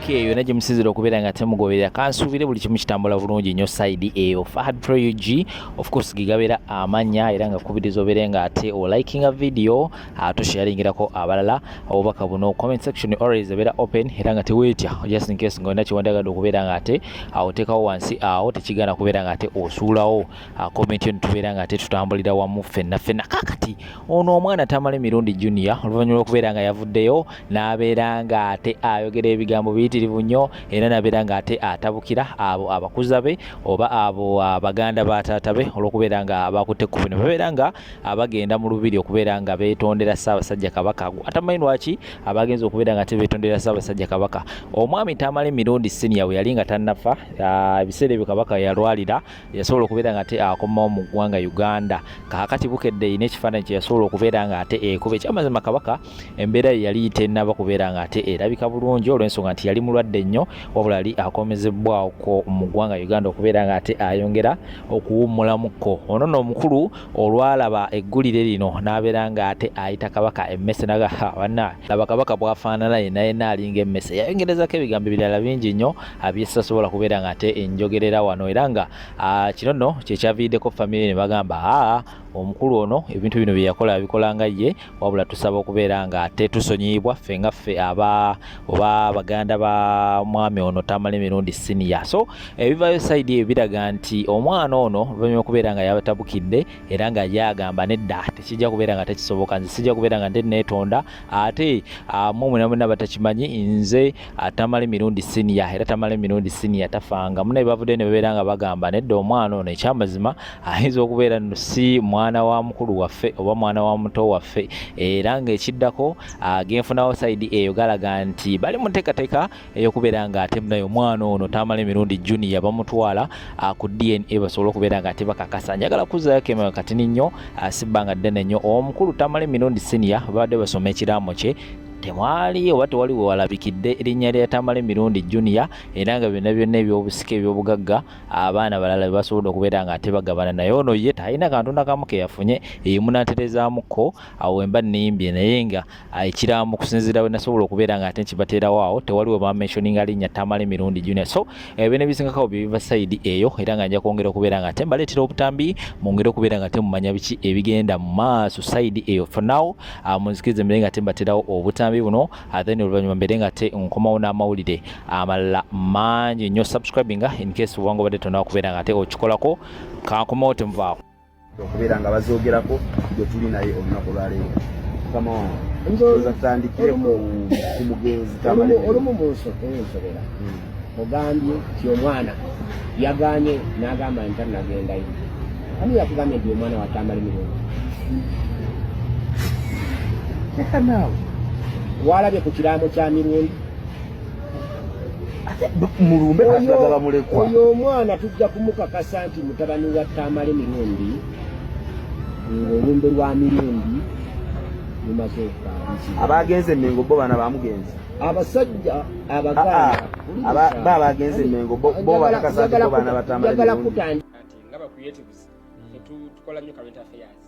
eyo najye musizira okubeera nga temugoberera kansuubire buli kimu kitambula bulungi nnyo side eyo Fahad Pro UG of course gigabeera amanya era nga kubiriza obeere nga ate olikinga video tosharingirako abalala obubaka buno comment section always ebeera open era nga teweetya just in case ng'olina kiwandagadde okubeera nga ate oteekawo wansi awo tekigana kubeera nga ate osuulawo comment yo nitubeera nga ate tutambulira wamu ffenna kakati ono omwana Tamale Mirundi Junior oluvannyuma lw'okubeera nga yavuddeyo n'abeera nga ate ayogera ebigambo biyitirivu nnyo era n'abeera nga ate atabukira abo abakuza be oba abo abaganda ba taata be olw'okubeera nga bakutte ku bino babeera nga abagenda mu lubiri okubeera nga beetondera Ssaabasajja Kabaka atamanyi lwaki abagenza okubeera nga tebeetondera Ssaabasajja Kabaka omwami Tamale Mirundi Senior bwe yali nga tannafa ebiseera ebyo Kabaka yalwalira yasobola okubeera nga ate akomawo mu ggwanga Uganda kaakati bukedde ine ekifaananyi kye yasobola okubeera nga ate ekuba ekyamazima Kabaka embeera ye yali tennaba kubeera nga ate erabika bulungi olw'ensonga nti yali mulwadde nnyo wabula yali akomezebwako mu ggwanga Uganda okubeera nga ate ayongera okuwummulamuko ono nno omukulu olwalaba eggulire lino n'abeera nga ate ayita Kabaka emmese naga banna laba Kabaka bw'afaanana yenna alinga emmese yayongerezako ebigambo ebirala bingi nnyo byessasobola kubeera nga ate enjogerera wano era nga kino nno kyekyaviiddeko famire ne bagamba omukulu ono ebintu bino bye yakola abikola nga ye wabula tusaba okubeera nga ate tusonyiibwa ffe nga ffe oba baganda ba mwami ono Tamale Mirundi Senior so ebivaayo side eyo biraga nti omwana ono oluvannyuma okubeera nga yabatabukidde era nga yagamba nedda tekijja kubeera nga tekisoboka nze sijja kubeera nga neetonda ate mwe mwenna batakimanyi nze Tamale Mirundi Senior era Tamale Mirundi Senior tafanga munaye bavudde ne babeera nga bagamba nedda omwana ono ekyamazima ayinza okubeera nno si mwana wa mukulu waffe oba mwana wa muto waffe era ng'ekiddako genfunawo side eyo galaga nti bali mu nteekateeka ey'okubeera nga ate munaye omwana ono Tamale Mirundi Junior bamutwala ku DNA basobole okubeera nga ate bakakasa njagala kuzaayo kemera katini nnyo sibbanga ddene nnyo omukulu Tamale Mirundi Senior babadde basoma ekiraamo kye temwali oba tewali we walabikidde erinnya lya Tamale Mirundi Junior era nga byonna ebyobusika ebyobugagga abaana balala basobodde okubeera nga ate bagabana naye ono ye talina kantu nakamu ke yafunye emunatereezaamuko awo emba nnimbye naye nga ekiraamo kusinziira we nasobola okubeera nga ate nkibateerawo awo tewali we bamentioninga linnya Tamale Mirundi Junior so ebyo nebisingakao bye biva side eyo era nga nja kwongera okubeera nga ate mbaleetera obutambi mwongere okubeera nga ate mumanya biki ebigenda mu maaso side eyo for now munzikirize mbere nga ate mbateerawo obutambi buno then oluvannyuma mbere nga te nkomawo n'amawulire amalala mangi nnyo subscribinga in case obanga obadde tonaba kubeera nga te okikolako kankomawo temuvaawo okubeera nga bazoogerako gye tuli naye olunaku lwaleero mukama wange tutandikire ku mugenzi olumu munsobera ogambye ti omwana yaganye n'agamba nti nagendayo ani yakugambye nti omwana wa Tamale Mirundi leka naawe walabye ku kiraamo kya Mirundi mulumbe katulagala mulekwa oyo omwana tujja kumukakasa nti mutabani wa Tamale Mirundi ng'olumbe lwa Mirundi lumaze okukaansi abagenze Mengo bo bana bamugenzi abasajja abaganda bagenze Mengo bo bakakasa nti bo bana ba Tamale Mirundi nga ba creatives tukola nnyo current affairs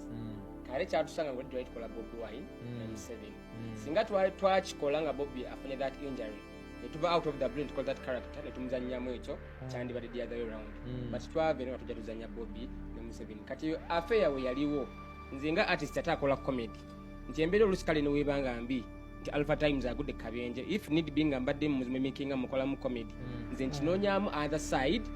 kale kyatusanga ngo twali tukola Bobi Wine na Museveni singa twakikola nga Bobi afune that injury netuva out of the brain to call that character netumuzannyamu ekyo kyandibadde the other way around but twave nga tujja tuzannya Bobi ne Museveni kati affair we yaliwo nze nga artist atakola comedy nti embeera olusikale ne weebanga mbi nti Alpha Times agudde kabenje if need be nga mbadde mumemakinga mukola mu comedy nze nkinoonyaamu other side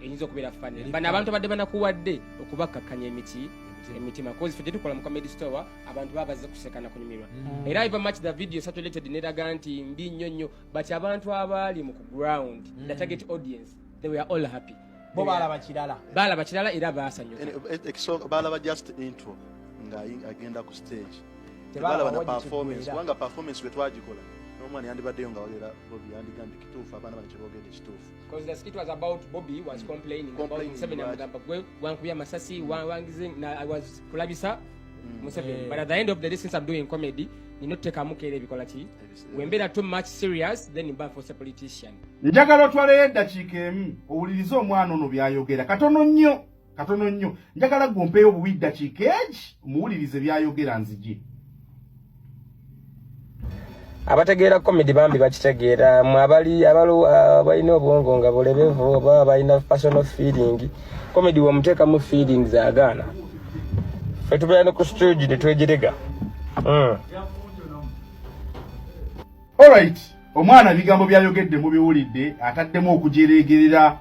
eyinza okubeera funny bano abantu abadde banakuwadde okubakkakkanya emitima cause ffe tetukola mu comedy store abantu babaze kusekana kunyumirwa era iva much the video saturated neraga nti mbi nnyo but abantu abali mu ground the target audience they were all happy bo balaba kirala era baasanyuka balaba just intro nga agenda ku stage tebalaba na performance kubanga performance wetwagikola n'omwana yandibaddeyo nga wagera Bobi yandigambye kituufu abaana bano kyebogedde kituufu because the skit was about Bobi was complaining about Museveni amugamba gwe wankubya masasi wangize na I was kulabisa Museveni but at the end of the day since I'm doing comedy ninotekamu kere bikola ki wembeera too much serious then imba for a politician njagala otwaleyo eddakiika emu owulirize omwana ono byayogera katono nnyo njagala gompeeyo obuwi ddakiika egi omuwulirize byayogera nzigi abategeera comedy bambi bakitegeera mu abalina obwongo nga bulebevu oba balina personal feeling comedy wamuteeka mu feelings agaana ffe tubeera ne ku stage ne twegerega. Alright, omwana bigambo byayogedde mubiwulidde ataddemu okujeregerera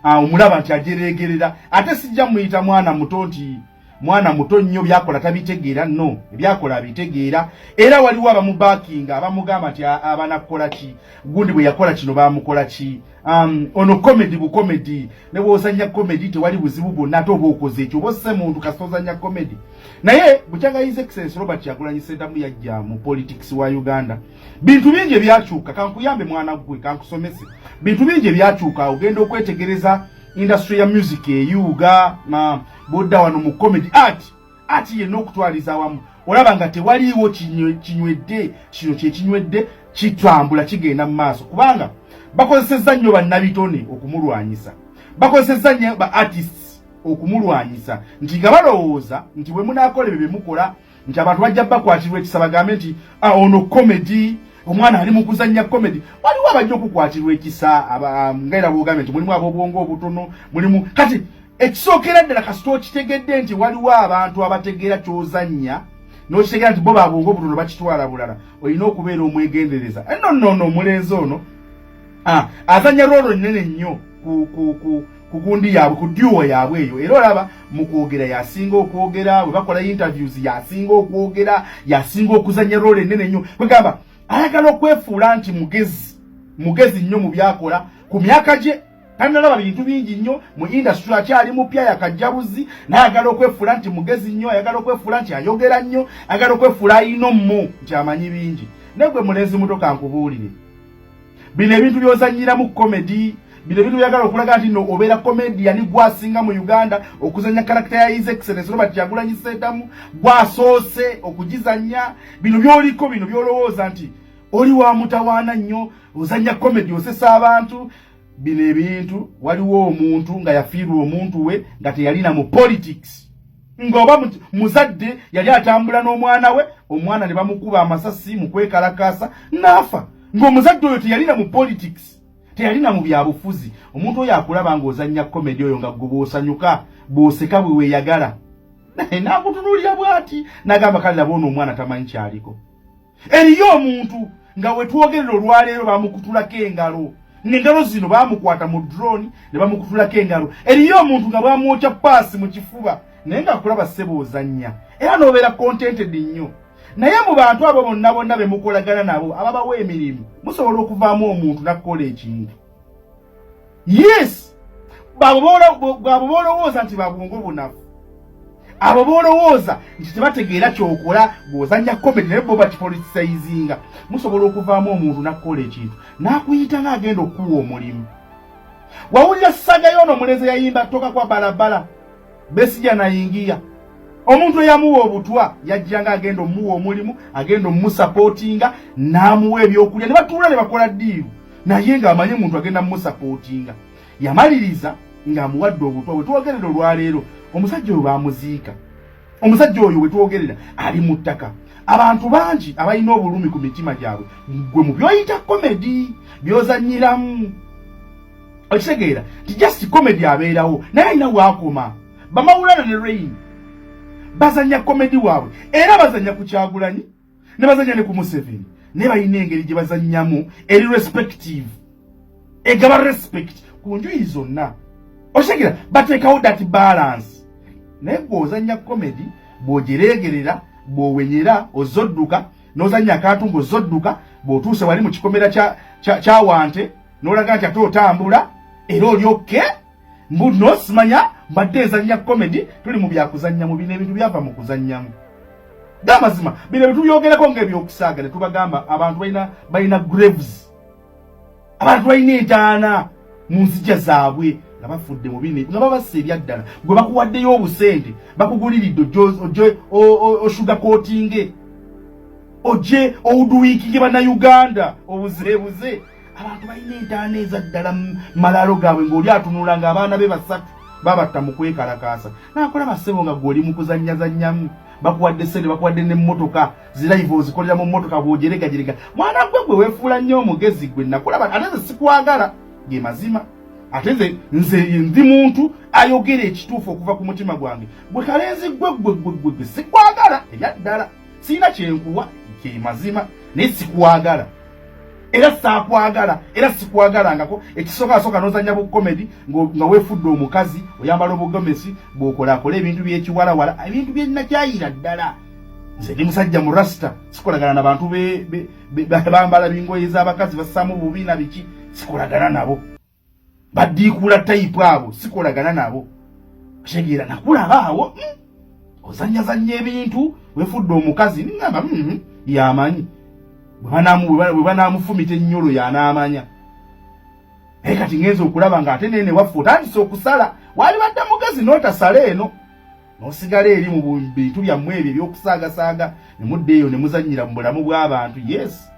omulaba nti ajeregerera ate sijja muyita mwana muto nti mwana muto nnyo byakola tabitegeera no ebyakola abitegeera era waliwo abamubakinga abamugamba nti abanakola ki gundi bwe yakola kino bamukola ki ono comedy bu comedy ne bwozanya comedy tewali buzibu bwonna ate oba okoze ekyo bose muntu kasitozanya comedy naye bukyanga His Excellency Robert Kyagulanyi Ssentamu yajja mu politics wa Uganda bintu bingi ebyakyuka kankuyambe mwana gwe kankusomese bintu bingi ebyakyuka ogenda okwetegereza industry ya music eyuga na bodda wano mu comedy art ye n'okutwaliza awamu olaba nga tewaliiwo kinywedde kino kyekinywedde kitambula kigenda mu maaso kubanga bakozesezza nnyo bannabitone okumulwanyisa bakozesezza nnyo ba artists okumulwanyisa nti nga balowooza nti bwe munaakola ebyo bye mukola nti abantu bajja bakwatirwa ekisa bagambe nti ono comedy omwana ali mu kuzannya comedy waliwo abajja okukwatirwa ekisa ngaera bwogambye nti mulimu ab'obwongo obutono mulimu kati ekisookera ddala kasita okitegedde nti waliwo abantu abategeera ky'ozannya n'okitegeera nti bo babwongo obutono bakitwala bulala olina okubeera omwegendereza nno omulenzi ono azanya rolo nnene nnyo ku gundi yaabwe ku duo yaabwe eyo era olaba mu kwogera yasinga okwogera bwe bakola interviews yasinga okwogera yasinga okuzanya rolo ennene nnyo kwegamba ayagala okwefuula nti mugezi nnyo mu byakola ku myaka gye tanalaba bintu bingi nnyo mu industry akyali mupya yakajjabuzi nayagala okwefuula nti mugezi nnyo ayagala okwefuula nti ayogera nnyo ayagala okwefuula ayina mmu nti amanyi bingi negwe mulenzi muto kankubuulire bino ebintu byozanyira mu comedy bino ebintu byagala okulaga nti no obeera comedian gwasinga mu Uganda okuzanya karakta ya His Excellency Robert Kyagulanyi Ssentamu gwasoose okugizanya bino byoliko bino byolowooza nti oli wa mutawaana nnyo ozanya comedy osesa abantu bino ebintu waliwo omuntu nga yafiirwa omuntu we nga teyalina mu politics ng'oba muzadde yali atambula n'omwana we omwana ne bamukuba amasasi mu kwekalakaasa n'afa ng'omuzadde oyo teyalina mu politics teyalina mu byabufuzi omuntu oyo akulaba ng'ozanya comedy oyo nga gwe bw'osanyuka bw'oseka bwe weeyagala n'akutunuulira bw'ati n'agamba kale laba ono omwana tamanyi kyaliko eriyo omuntu nga we twogerera olwaleero bamukutulako engalo n'engalo zino baamukwata mu drone ne bamukutulako engalo eriyo omuntu nga bwamwokya paasi mu kifuba naye ng'akulaba ssebo ozannya era n'obeera contented nnyo naye mu bantu abo bonna be mukolagana nabo ababawa emirimu musobola okuvaamu omuntu n'akukola ekintu yes babo boolowooza nti babwongo bunafu abo boolowooza nti tebategeera kyokola bw'ozanya comedy naye bo bakipolitisayizinga musobola okuvaamu omuntu n'akukola ekintu n'akuyita ng'agenda okuwa omulimu wawulira saga y'ono omulenzi yayimba toka kwa balabala Besigye nayingiya omuntu eyamuwa obutwa yajjanga agenda omuwa omulimu agenda omusupportinga n'amuwa ebyokulya ne batuula ne bakola ddiiru naye ng'amanye muntu agenda mumusupportinga yamaliriza ng'amuwadde obutwa we twogerera olwaleero omusajja oyo baamuziika omusajja oyo we twogerera ali mu ttaka abantu bangi abalina obulumi ku mitima gyabwe gwe mu byoyita comedy byozanyiramu okitegeera ti just comedy abeerawo naye alina waakoma bamawulana ne Rain bazanya comedy waabwe era bazanya ku Kyagulanyi ne bazanya ne ku Museveni ne balina engeri gye bazannyamu eri respective egaba respect ku njuyi zonna okitegeera bateekawo that balance naye bw'ozanya comedy bw'ogireegerera bw'owenyera ozodduka n'ozanya akantu ng'ozodduka bw'otuuse wali mu kikomera kya wante n'olaga nti ate otambula era olyokke n'osimanya mbadde ezanya comedy tuli mu byakuzanya mu bino ebintu byava mu kuzannyamu gamazima bino ebitubyogerako ng'ebyokusaaga ne tubagamba abantu balina graves abantu balina entaana mu nzija zaabwe nga bafudde mu bino nga babassa ebyaddala gwe bakuwaddeyo obusente bakuguliridde ojje osugarcoatinge ojje owuduwiikinge bannayuganda obuzeebuze abantu balina entaana ezaddala malaalo gaabwe ng'oli atunula ng'abaana be basatu babatta mu kwekalakaasa nakola basebo nga gw'oli mu kuzannyazannyamu bakuwadde sente bakuwadde n'emmotoka zilive ozikolera mu mmotoka bw'ojeregajerega mwana gwe weefuula nnyo omugezi gwe nakulaba ate nze sikwagala ge mazima ate nze ndi muntu ayogera ekituufu okuva ku mutima gwange gwe kalenzi gwe sikwagala ebyaddala sirina kyenkuwa ge mazima naye sikwagala era saakwagala era sikwagalangako ekisooka n'ozannya bu comedy nga weefudde omukazi oyambala obugomesi bw'okolakola ebintu by'ekiwalawala ebintu bye nnakyayira ddala nze ndi musajja mu rasita sikolagana na bantu bambala bingoye z'abakazi bassaamu bubiina biki sikolagana nabo baddiikuula tayipu abo sikolagana nabo kitegeera nakulaba awo ozanyazanya ebintu weefudde omukazi ningamba yamanyi bwe banamufumita ennyolo yanaamanya naye kati ngenza okulaba ng'ate nene waffe otandise okusala wali badde mugezi n'otasala eno n'osigala eri mu bintu byammwe ebyo ebyokusaagasaaga ne mudde eyo ne muzannyira mu bulamu bw'abantu yes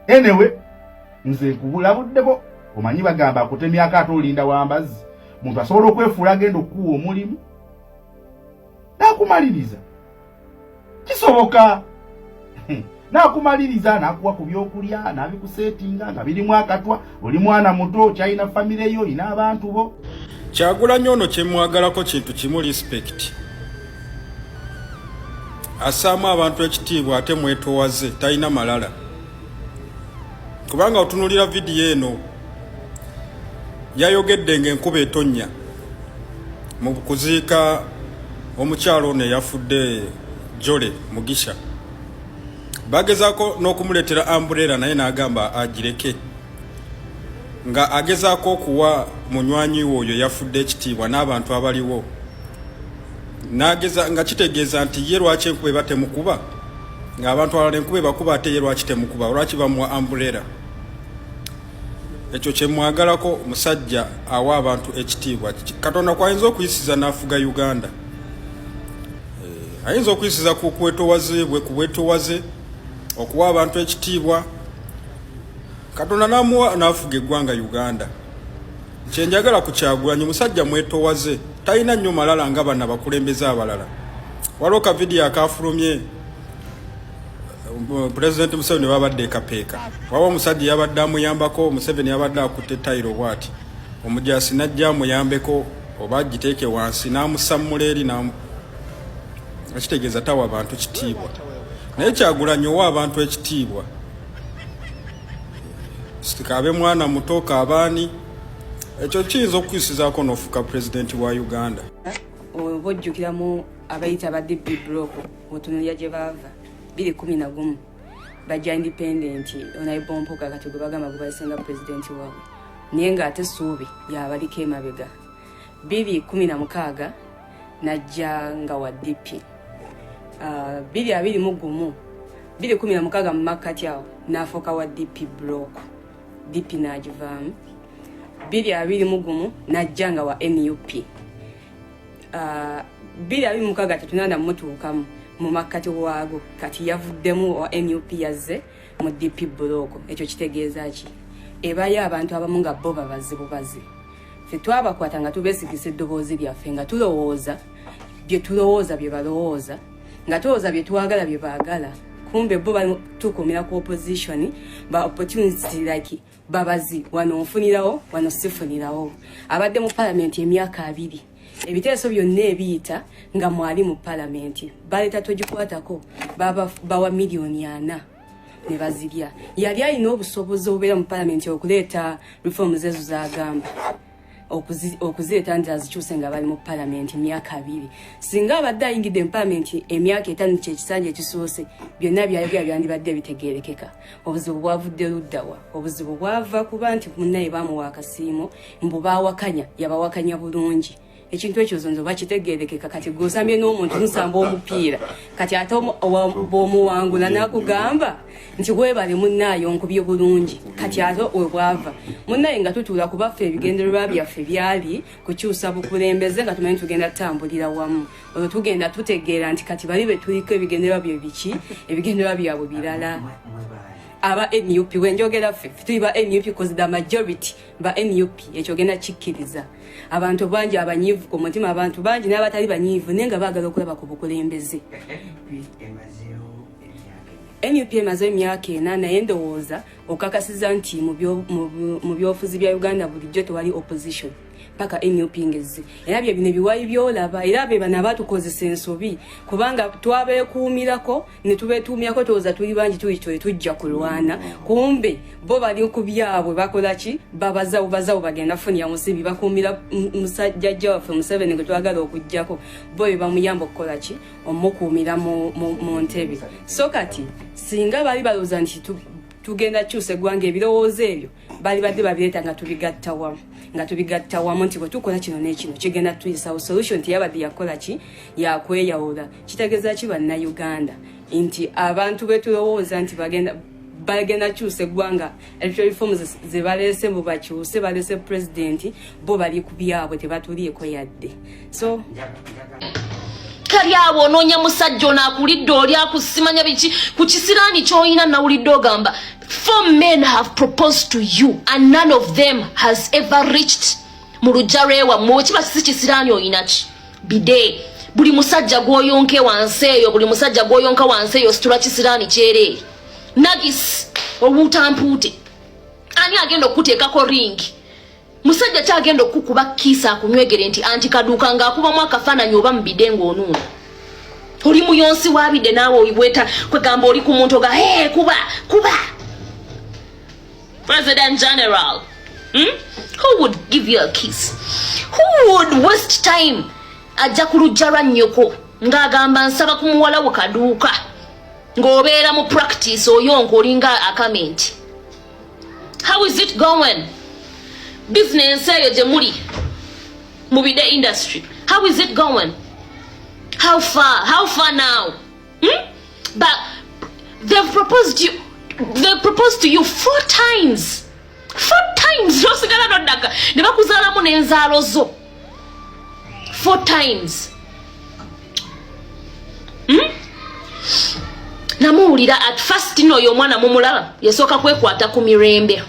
enewe nze nkubulabuddeko omanyi bagamba akutemyako ate olinda wambazi muntu asobola okwefuula agenda okukuwa omulimu n'akumaliriza kisoboka n'akumaliriza n'akuwa ku byokulya n'abikuseetinga nga birimu akatwa oli mwana muto kyalina famire yo ina abantu bo Kyagulanyi ono kyemwagalako kintu kimu respect asaamu abantu ekitiibwa ate mwetowaze talina malala kubanga otunulira vidiyo eno yayogedde ng'enkuba etonnya mu kuziika omukyalo ono eyafudde Jole Mugisha bagezaako n'okumuleetera ambuleera naye n'agamba agireke nga agezaako okuwa munywanyi oyo yafudde ekitiibwa n'abantu abaliwo nga kitegeeza nti ye lwaki enkuba eba temukuba ng'abantu abalala enkuba ebakuba ate ye lwaki temukuba lwaki bamuwa ambuleera ekyo kyemwagalako musajja awa abantu ekitiibwa Katonda kwayinza okuyisiza n'afuga Uganda ayinza okuyisiza ku kwetowaze bwe kubwetowaze okuwa abantu ekitiibwa Katonda n'amuwa n'afuga eggwanga Uganda kyenjagala ku Kyagulanyi musajja mwetowaze talina nnyo malala nga bana bakulembeze abalala waliwo ka vidiyo akafulumye President Museveni babadde kapeeka waba omusajja yabadde amuyambako Museveni yabadde akutte tayiro bwati omujasi najja amuyambeko oba agiteeke wansi n'amusammula eri ekitegeeza tawa abantu kitiibwa naye Kyagulanyi owa abantu ekitiibwa sitikabe mwana muto kaabaani ekyo kiyinza okuyisizaako n'ofuuka pulezidenti wa Uganda oba ojjukiramu abayita ba DP block otunulya gye baava 2011 bajja independent onaibompoka kati gwe bagamba gwe balisenga pulezidenti waabwe naye ng'ate Ssuubi yabaliko emabega 2016 najja nga wa DP 2016 mu makkati awo n'afuuka wa DP block DP n'agivaamu 2021 najja nga wa NUP 2026 tetunanda mutuukamu mu makkati waago kati yavuddemu wa NUP yazze mu DP block ekyo kitegeeza ki ebayo abantu abamu nga bo babazibubazi ffe twabakwata nga tubeesigisa eddoboozi lyaffe nga tulowooza bye tulowooza bye balowooza nga tulowooza bye twagala bye baagala kumbe bo tukumira ku opposition ba opportunity like babazi wano nfunirawo wano sifunirawo abadde mu parliament emyaka 2 ebiteeso byonna ebiyita nga mwali mu parliament baleta togikwatako bawa miliyoni 4 ne bazirya yali alina obusobozi obubeera mu parliament okuleeta reforms ezo zagamba okuzireeta nti azikyuse nga bali mu parliament emyaka 2 singa abadde ayingidde mu parliament emyaka 5 kyekisanja ekisoose byonna byayogera byandibadde bitegeerekeka obuzibu bwavudde luddawa obuzibu bwava kuba nti munnaye bamuwa akasiimo mbu baawakanya yabawakanya bulungi ekintu ekyo zonzo bakitegeerekeka kati gosambye n'omuntu nsamba omupiira kati ate bw'omuwangula n'akugamba nti webale munnaayo nkubye bulungi kati ate webwava munnaye nga tutuula kubaffe ebigendererwa byaffe byali kukyusa bukulembeze nga tumanyi tugenda tutambulira wamu olwo tugenda tutegeera nti kati bali be tuliko ebigendererwa bye biki ebigendererwa byabwe birala aba NUP wenjogera ffe tuba NUP because the majority ba NUP ekyogenda kikkiriza abantu bangi abanyivu ku mutima abantu bangi n'abatali banyivu nenga baagala okulaba ku bukulembeze NUP emaze emyaka 8 naye ndowooza okakasiza nti mu byofuzi bya Uganda bulijjo tewali opposition paka NUP ngezi era bye bino biwayi byolaba era be bana batukozesa ensobi kubanga twabekuumirako ne tubetuumyako toza tuli bangi tujja kulwana kumbe bo bali ku byabwe bakola ki babazawo bagenda funya musibi bakuumira musajja waffe Museveni ngo twagala okujjako bo bamuyamba okukola ki omukuumira mu ntebe so kati singa bali baloza nti tugenda kyuse gwange ebirowoozo ebyo bali badde babireeta nga tubigatta wamu nti bwe tukola kino n'ekino kigenda tuyisa solution tiyabadde yakola ki yakweyawula kitegeeza ki bannayuganda nti abantu betulowooza nti bagenda kyuse eggwanga electoral reforms ze baleese mbu bakyuse baleese president bo bali ku byabwe tebatulieko yadde so kali awo onoonya musajja onaakulidde oli akusimanya biki ku kisiraani ky'olina nawulidde ogamba 4 men have proposed to you and none of them has ever reached mu lujja lwewammwe kiba kisi kisiraani oyinaki bide buli musajja gw'oyonke wansi eyo buli musajja gw'oyonka wansi eyo situla kisiraani kyereere nagis oluutampuute ani agenda okuteekako ringi musajja kyagenda okukuba kiisa akunywegere nti anti kaduuka ng'akubamu akafaananyi oba mu bide ng'onuuna oli muyonsi wabidde naawe oyibweta kwegamba oli ku muntu oga kuba President General, who would give you a kiss? Who would waste time ajja ku lujja lwa nnyoko ng'agamba nsaba ku muwala wo kaduuka ng'obeera mu practice oyonka olinga akamenti? How is it going? Business eyo gye muli mu bide industry, how is it going? How far now? But they've proposed to you 4 times. 4 times. Nosigala noddaga ne bakuzaalamu n'enzaalo zo 4 times. Namuwulira at first n'oyo omwana mumulaba yasooka kwekwata ku mirembe.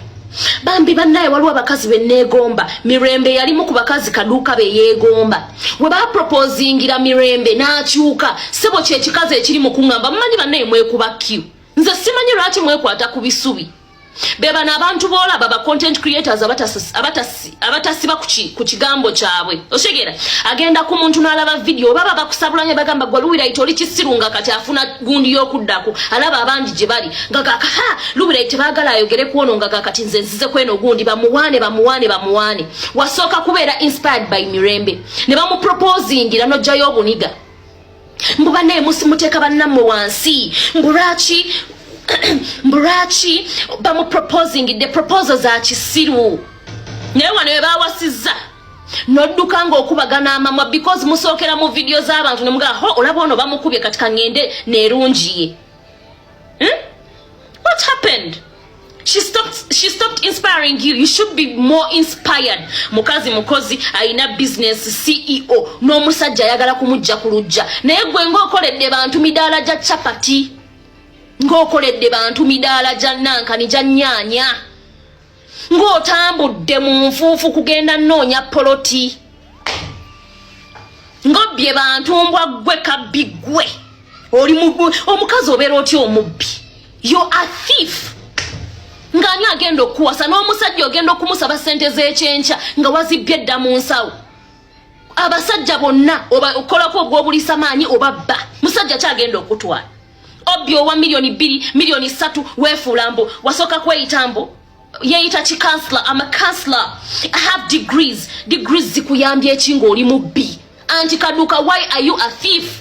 Bambi bannaye waliwo abakazi benneegomba mirembe yalimu ku bakazi kaduuka be yeegomba we baproposingira mirembe n'akyuka sebo kyekikazi ekiri mu kuŋŋamba mumanyi bannaye mwekuba kyu nze simanyi lwaki mwekwata ku bisubi beba n'abantu boolaba ba content creators abatasiba ku kigambo kyabwe oshegera agenda ku muntu n'alaba video baba bakusabulanya bagamba gwa Luwirayiti oli kisirunga kati afuna gundi y'okuddako alaba abangi gye bali ngagaka Luwirayiti baagala ayogere kuono ngagaka kati nze nzize kweno gundi bamuwaane wasooka kubeera inspired by mirembe ne bamuproposingira n'ojjayo obuniga mbuba naye musimuteeka bannammwe wansi mburachi bamu proposing the proposals za kisiru naye wano bawasizza nodduka ng'okubagana amamwa because musookera mu video z'abantu ne mugaa olaba ono bamukubye katika ngende nerungiye what happened? She stopped inspiring you. You should be more inspired. Mukozi aina business CEO n'omusajja ayagala kumujja ku lujja naye gwe ng'okoledde bantu midaala gya chapati ng'okoledde bantu midaala gya nankani gya nnyaanya ng'otambudde mu nfuufu kugenda nnoonya poloti ng'obbye bantu mbwa gwe kabbi gwe oli omukazi obeera otya omubbi you're a thief ng'ani agenda okuwasa n'omusajja ogenda okumusaba ssente z'ekyenkya nga wazibbye edda mu nsawo abasajja bonna oba okolako ogw'obulisa maanyi oba bba musajja kyagenda okutwala obbye owa milioni 2 milioni 3 weefuula mbu wasooka kweyita mbu yeeyita ki counselor I'm a counselor I have degrees zikuyambye eki ng'oli mubbi anti kaduuka why are you a thief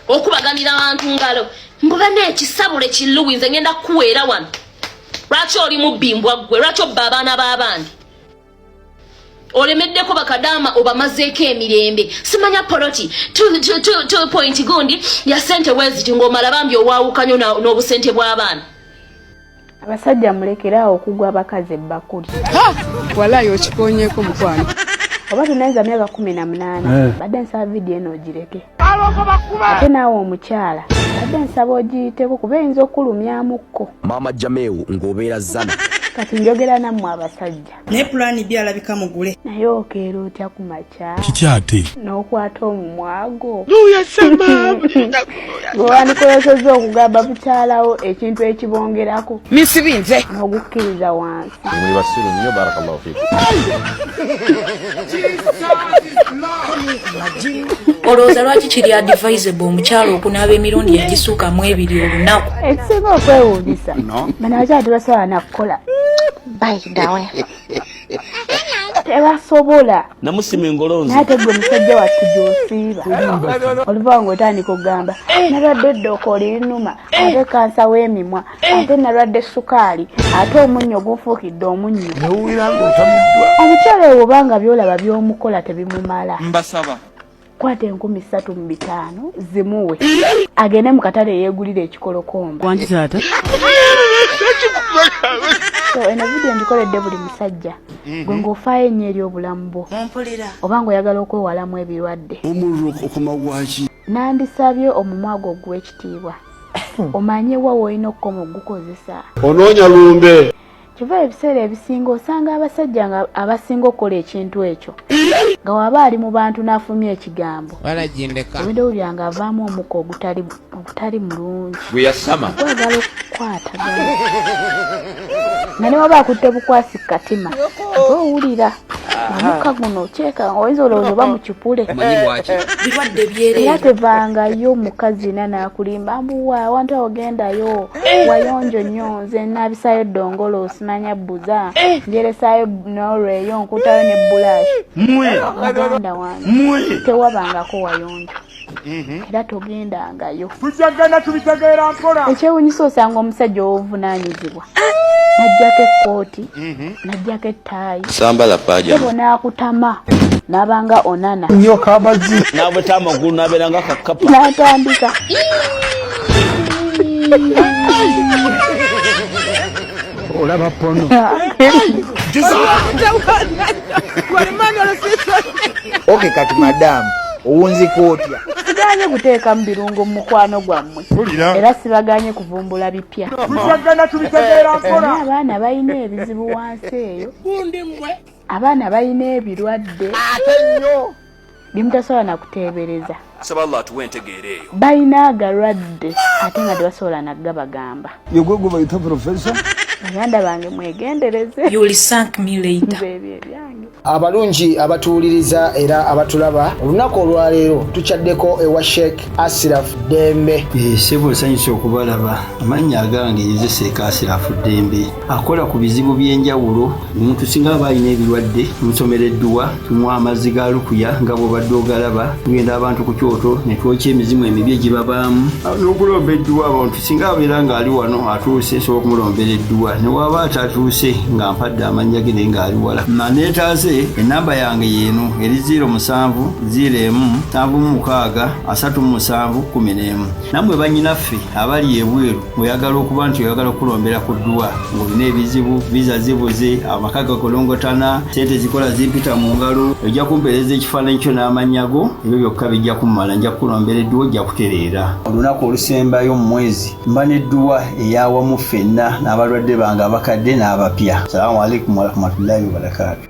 okubaganira abantu ngalo mbuba n'ekisabule kiluwi nze ngenda kuweera wano lwaki oli mubbimbwa gwe lwaki obba abaana b'abandi olemeddeko bakadaama obamazeeko emirembe simanya poloti 2 point gundi ya sente weziti ng'omala bambi owaawukanyo n'obusente bw'abaana abasajja mulekeraawo okugwa abakazi ebbakuli walayo okikonyeeko mukwano oba tunaweza myaka 18 badde nsaba video eno ogireke ate naawe omukyala badde nsaba ogiyiteko kuba eyinza okulumyamukko Mama Jameu ng'obeera zana kati njogera nammwe abasajja naye pulaani byalabika mugule naye okeera otya ku makya kiki ate n'okwata omumwago gwewandikozesezza okugamba bukyalawo ekintu ekibongerako misibinze n'ogukkiriza wansi muli basiru nnyo barakallahu fiikum olowooza lwaki kiri advisable omukyalo okunaaba emirundi egisukka mu 2 olunaku ekisinga okwewuunyisa bano abakyala tebasobola nakukola bayidawe tebasobola namusima engolonzi naye gwe musajja wattu gy'osiiba oluva ng'otandika okugamba nalwadde eddooka linuma ate kansa w'emimwa ate nalwadde sukaali ate omunnyo gufuukidde omunnyo omukyala ewo obanga byolaba by'omukola tebimumala mbasaba kwata 35,000 zimuwe agende mu katale yeegulira ekikolokomba wangi taata so eno video ndikoledde buli musajja gwe ng'ofaayo ennyo eri obulamu bwo oba ng'oyagala okwewalamu ebirwadde nandisabye omumwa gwo ogw'ekitiibwa omanye wa woolina okukoma ogukozesa onoonya lumbe kiva ebiseera ebisinga osanga abasajja nga abasinga okukola ekintu ekyo nga waba ali mu bantu n'afumya ekigambo obidde nga avaamu omukka ogutali mulungi gwe yasama gwagala okukwatagana nga ne waba akutte bukwasi katima owulira omukka guno kyeka oyinza olowooza oba mu kipule birwadde byere era tevangayo omukazi na n'akulimba mbuwa awantu awo gendayo wayonjo nnyo nze naabisayo eddongolo osimanya bbuza njeresaayo n'olweyo nkutayo ne bulashi muganda wange tewabangako wayonjo era togendangayo tujagana tubitegeera mpola ekyewunyisa osanga omusajja ow'obuvunaanyizibwa najjako ekkooti najjako ettaayi sambala paja ebo n'akutama n'abanga onana nnyo kabazi naabwe tamagulu n'abeeranga kakapa n'atandika olaba pono oke kati madamu owunzika otya siganye kuteekamu birungo mu mukwano gwammwe era sibaganye kuvumbula bipya naye abaana balina ebizibu wansi eyo abaana balina ebirwadde bimutasobola nakuteebereza saba Allah atuwe entegeera eyo balina agalwadde ate nga tebasobola naggabagamba yogwegwe bayita profesa baganda bange mwegendereze you'll thank me later ebyo ebyange abalungi abatuwuliriza era abatulaba olunaku olwaleero tukyaddeko ewa Sheikh Ashraf Dembe sebo nsanyusa okubalaba amannya agange yeze Sheikh Ashraf Dembe akola ku bizibu by'enjawulo omuntu singa aba alina ebirwadde musomereddwa tumuwa amazzi ga lukuya nga bw'obadde ogalaba tugenda abantu ku kyoto ne twokya emizimu emibi egibabaamu n'okulomba edduwa abantu singa abeera ng'ali wano atuuse sobola okumulombera edduwa ne waba atatuuse nga mpadde amannya ge naye ng'ali wala naneetaase enamba yange yeeno eri 0707763711 nammwe bannyinaffe abali ebweru oyagala okuba nti oyagala okulombera ku dduwa ng'olina ebizibu viza zibuze amaka gakolongotana sente zikola zimpita mu ngalo ojja kumpeereza ekifaananyi kyo n'amannya go ebyo byokka bijja kummala nja kukulombera edduwa ojja kutereera olunaku olusembayo mu mwezi mba n'edduwa eyawamu ffenna n'abalwadde bange abakadde n'abapya salaamu alaikum warahmatullahi wabarakatu